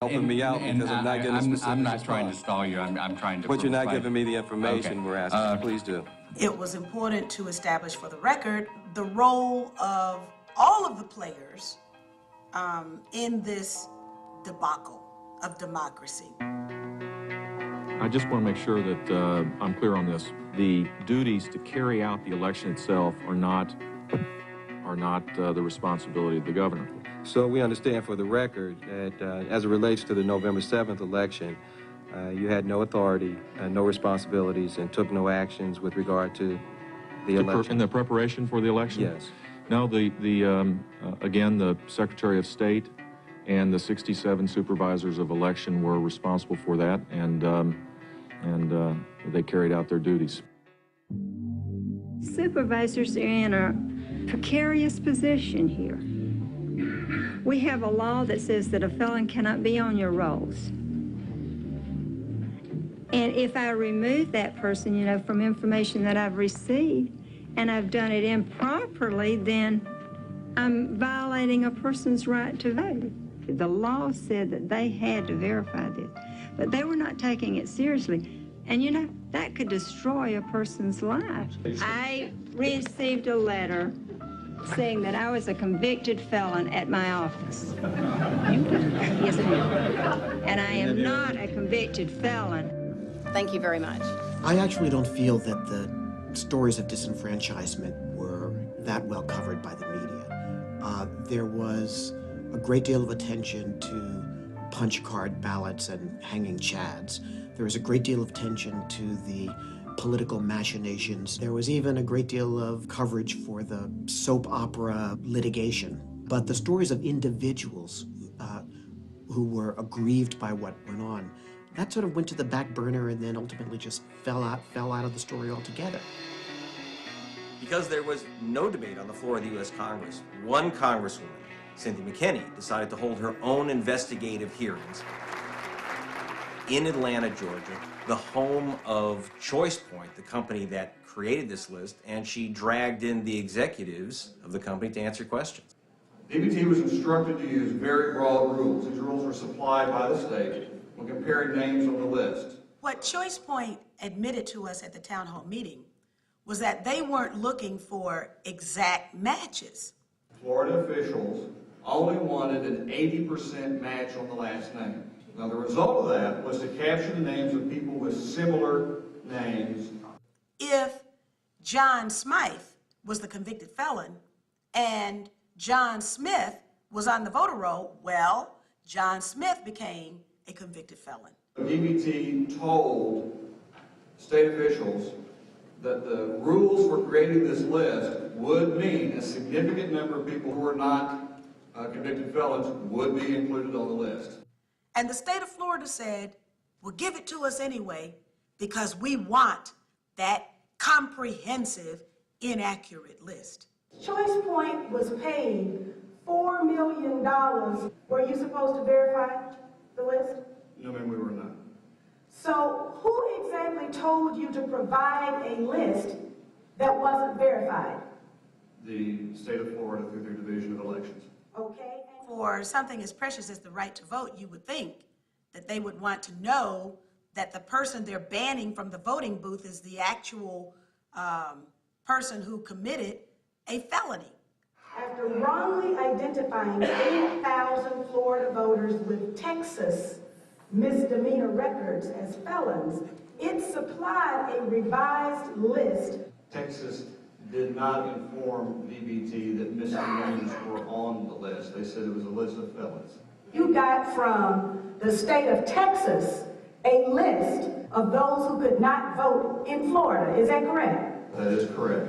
Helping me out because I'm not getting specific. I'm not trying to stall you. I'm trying to. But you're not giving me the information we're asking. Please do. It was important to establish for the record the role of all of the players in this debacle of democracy. I just want to make sure that I'm clear on this. The duties to carry out the election itself are not the responsibility of the governor. So we understand for the record that as it relates to the November 7th election, you had no authority, no responsibilities, and took no actions with regard to the election. In the preparation for the election? Yes. No, again, the Secretary of State and the 67 supervisors of election were responsible for that, and they carried out their duties. Supervisors are in a precarious position here. We have a law that says that a felon cannot be on your rolls. And if I remove that person, you know, from information that I've received, and I've done it improperly, then I'm violating a person's right to vote. The law said that they had to verify this, but they were not taking it seriously. And you know, that could destroy a person's life. I received a letter saying that I was a convicted felon at my office. Yes, ma'am. And I am not a convicted felon. Thank you very much. I actually don't feel that the stories of disenfranchisement were that well covered by the media. There was a great deal of attention to punch card ballots and hanging chads. There was a great deal of attention to the political machinations. There was even a great deal of coverage for the soap opera litigation. But the stories of individuals who were aggrieved by what went on, that sort of went to the back burner and then ultimately just fell out of the story altogether. Because there was no debate on the floor of the U.S. Congress, one Congresswoman, Cynthia McKinney, decided to hold her own investigative hearings in Atlanta, Georgia, the home of ChoicePoint, the company that created this list, and she dragged in the executives of the company to answer questions. DBT was instructed to use very broad rules. These rules were supplied by the state when comparing names on the list. What ChoicePoint admitted to us at the town hall meeting was that they weren't looking for exact matches. Florida officials only wanted an 80% match on the last name. Now, the result of that was to capture the names of people with similar names. If John Smythe was the convicted felon and John Smith was on the voter roll, well, John Smith became a convicted felon. DBT told state officials that the rules for creating this list would mean a significant number of people who were not convicted felons would be included on the list. And the state of Florida said, well, give it to us anyway, because we want that comprehensive, inaccurate list. ChoicePoint was paid $4 million. Were you supposed to verify the list? No, ma'am, we were not. So who exactly told you to provide a list that wasn't verified? The state of Florida through their Division of Elections. Okay. For something as precious as the right to vote, you would think that they would want to know that the person they're banning from the voting booth is the actual person who committed a felony. After wrongly identifying 8,000 Florida voters with Texas misdemeanor records as felons, it supplied a revised list. Texas did not inform DBT that misdemeanors were on the list. They said it was a list of felons. You got from the state of Texas a list of those who could not vote in Florida. Is that correct? That is correct.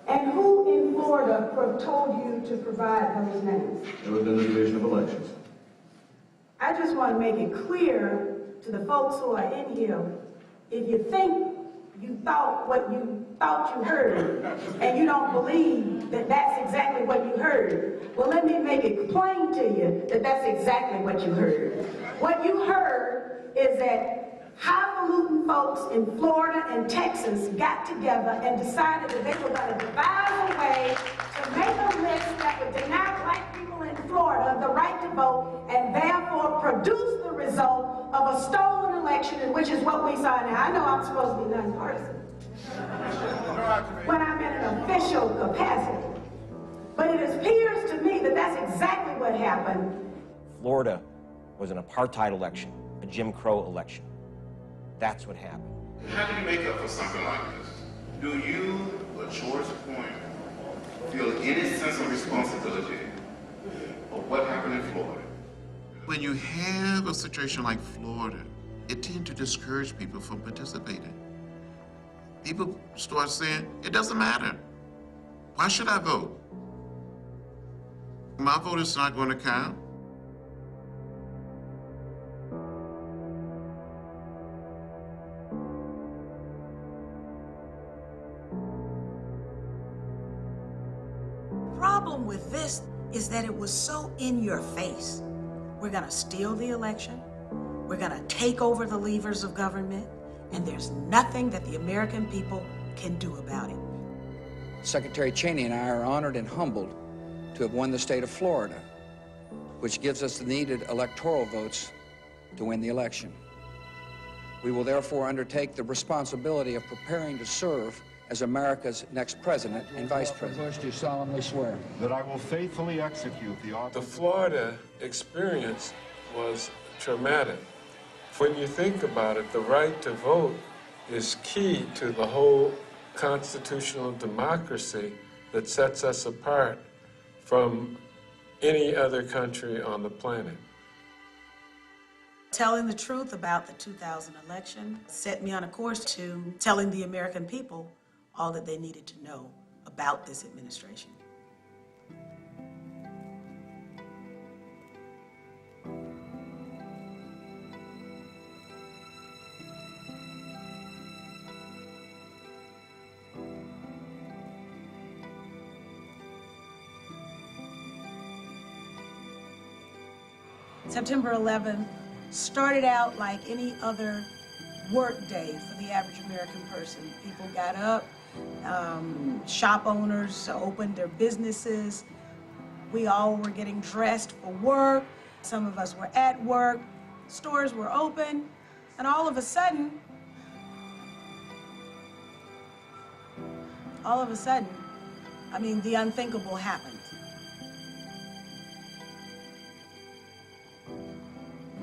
And who in Florida told you to provide those names? It was in the Division of Elections. I just want to make it clear to the folks who are in here, if you think you thought what you thought you heard, and you don't believe that that's exactly what you heard, well, let me make it plain to you that that's exactly what you heard. What you heard is that highfalutin folks in Florida and Texas got together and decided that they were going to devise a way to make a list that would deny black people in Florida Florida the right to vote and therefore produce the result of a stolen election, which is what we saw now. I know I'm supposed to be nonpartisan when I'm in an official capacity, but it appears to me that that's exactly what happened. Florida was an apartheid election, a Jim Crow election. That's what happened. How do you make up for something like this? Do you, or George Point, feel any sense of responsibility of what happened in Florida? When you have a situation like Florida, it tends to discourage people from participating. People start saying, it doesn't matter. Why should I vote? My vote is not going to count. Problem with this is that it was so in your face. We're gonna steal the election, we're gonna take over the levers of government, and there's nothing that the American people can do about it. Secretary Cheney and I are honored and humbled to have won the state of Florida, which gives us the needed electoral votes to win the election. We will therefore undertake the responsibility of preparing to serve as America's next president and vice president. Do solemnly swear that I will faithfully execute the office. The Florida experience was traumatic. When you think about it, the right to vote is key to the whole constitutional democracy that sets us apart from any other country on the planet. Telling the truth about the 2000 election set me on a course to telling the American people all that they needed to know about this administration. September 11th started out like any other work day for the average American person. People got up, shop owners opened their businesses. We all were getting dressed for work. Some of us were at work. Stores were open. And all of a sudden, I mean, the unthinkable happened.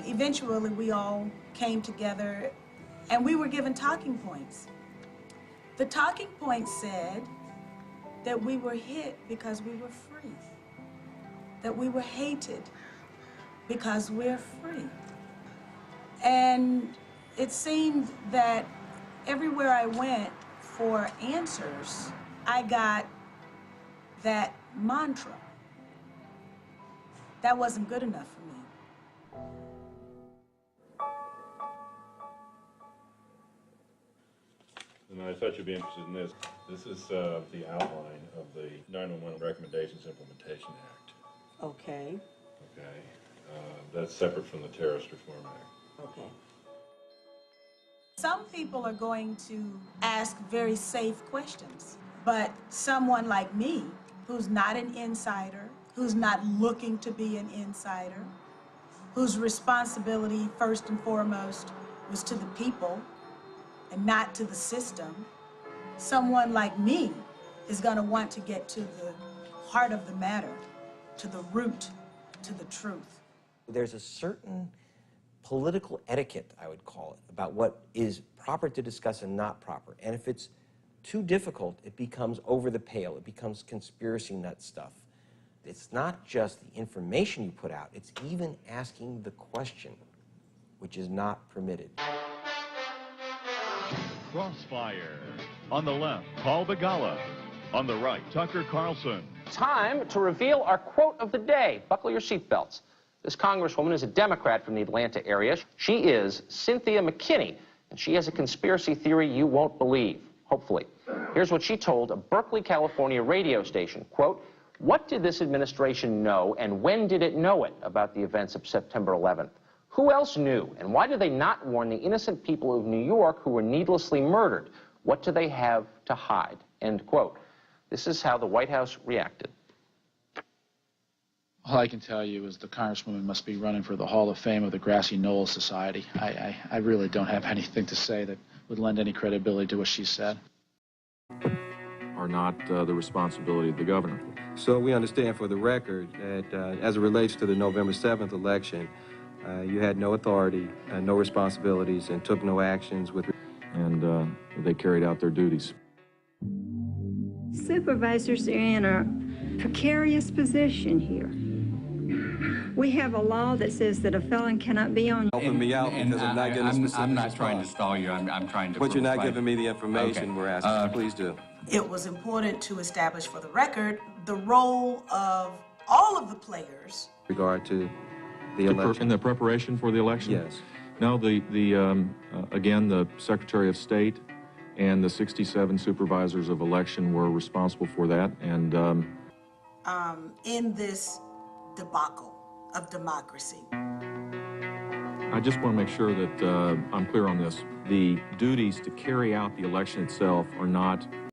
Eventually, we all came together and we were given talking points. The talking points said that we were hit because we were free, that we were hated because we're free. And it seemed that everywhere I went for answers, I got that mantra. That wasn't good enough for me. And I thought you'd be interested in this. This is the outline of the 911 Recommendations Implementation Act. Okay. Okay. That's separate from the Terrorist Reform Act. Okay. Some people are going to ask very safe questions, but someone like me, who's not an insider, who's not looking to be an insider, whose responsibility first and foremost was to the people and not to the system, someone like me is going to want to get to the heart of the matter, to the root, to the truth. There's a certain political etiquette, I would call it, about what is proper to discuss and not proper. And if it's too difficult, it becomes over the pale. It becomes conspiracy nut stuff. It's not just the information you put out, it's even asking the question, which is not permitted. Crossfire. On the left, Paul Begala. On the right, Tucker Carlson. Time to reveal our quote of the day. Buckle your seatbelts. This Congresswoman is a Democrat from the Atlanta area. She is Cynthia McKinney, and she has a conspiracy theory you won't believe, hopefully. Here's what she told a Berkeley, California radio station. Quote, "What did this administration know, and when did it know it about the events of September 11th? Who else knew, and why did they not warn the innocent people of New York who were needlessly murdered? What do they have to hide?" End quote. This is how the White House reacted. All I can tell you is the Congresswoman must be running for the Hall of Fame of the Grassy Knoll Society. I really don't have anything to say that would lend any credibility to what she said. Are not the responsibility of the governor. So we understand for the record that as it relates to the November 7th election, you had no authority, no responsibilities, and took no actions with... And they carried out their duties. Supervisors are in a precarious position here. We have a law that says that a felon cannot be on... Helping me out because I'm not getting a specific I'm not trying to stall you. I'm trying to... But you're not provide- giving me the information Okay. we're asking. Please do. It was important to establish for the record the role of all of the players. Regard to the election. In the preparation for the election? Yes. No, again, the Secretary of State and the 67 supervisors of election were responsible for that, and In this debacle of democracy. I just want to make sure that I'm clear on this. The duties to carry out the election itself are not